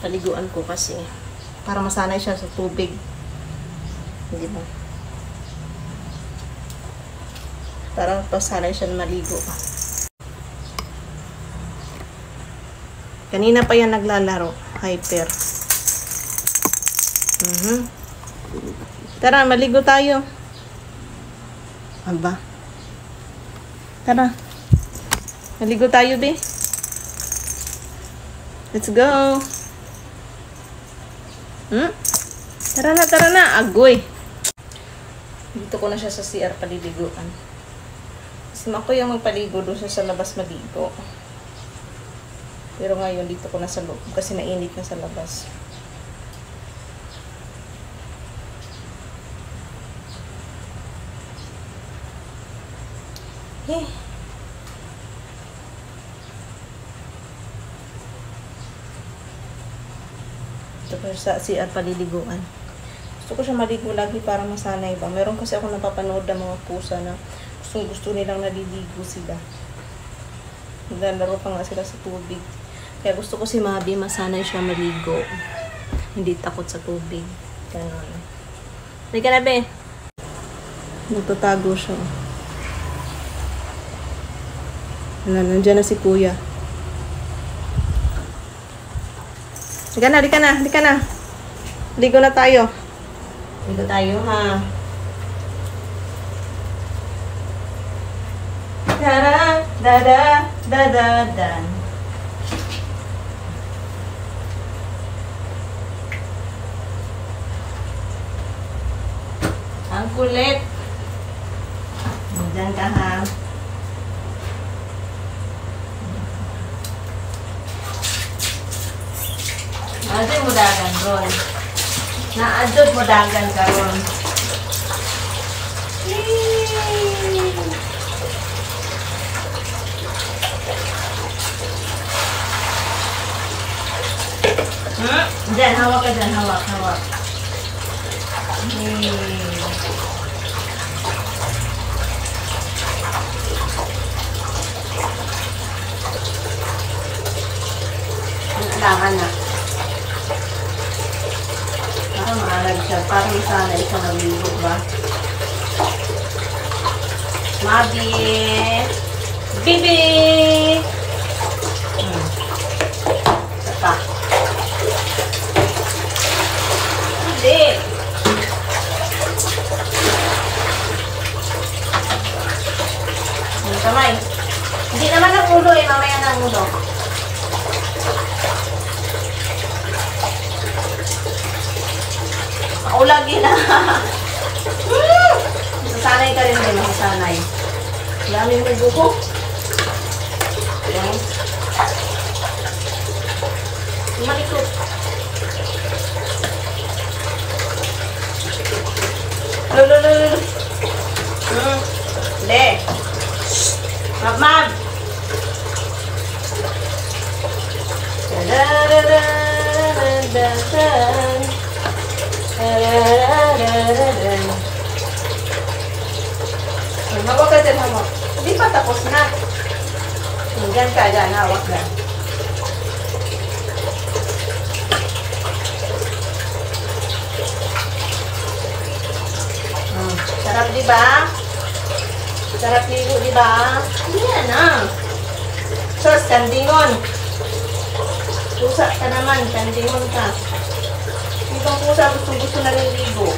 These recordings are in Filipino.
Paliguan ko kasi para masanay siya sa tubig. Hindi ba? Para pasanay siya na maligo. Kanina pa yan naglalaro. Hyper. Tara, maligo tayo. Aba. Tara. Maligo tayo, be. Let's go. Tara na. Agoy. Dito ko na siya sa CR paliliguan. Kasi ako yung magpaligo doon siya sa labas maligo. Pero ngayon, dito ko na sa loob kasi mainit na sa labas. Ito ko sa CR paliliguan. Gusto ko siya maligo lagi para masanay ba. Meron kasi ako napapanood ng mga pusa na gusto nilang naliligo sila. Naglalaro pa nga sila sa tubig. Kaya gusto ko si Mabi masanay siya maligo. Hindi takot sa tubig. Ganon. Hindi ka na, be. Nagtatago siya. Nandiyan na si kuya. Halika na. Ligo na tayo. Ligo tayo, ha. Tara, da. Ang kulit. Diyan ka, ha. Naadod mo dagan ron. Naadod mo dagan ka ron. Diyan, hawak ka dyan. Hawak. Kailangan na. Para maalag siya. Para masanay siya naligo ba? Mabi! Bibi! Saka. Hindi! Kamay. Hindi naman ang ulo eh. Mamaya na ang ulo. Maulagi na. Masasanay ka rin din. Masasanay. Dami mo buko. Ayan. Malikot. Lululul. Hindi. Mab. Hawak ka dyan, hawak. Hindi pa tapos na. Diyan ka, dyan. Hawak na. Sarap, diba? Sarap ligo, diba? Yan na. Sos, kandingon. Pusa ka naman, kandingon ka. Ibang pusa gusto na rin ligo.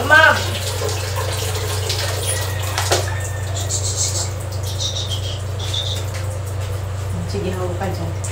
Mag. Sige, hawak ka dyan.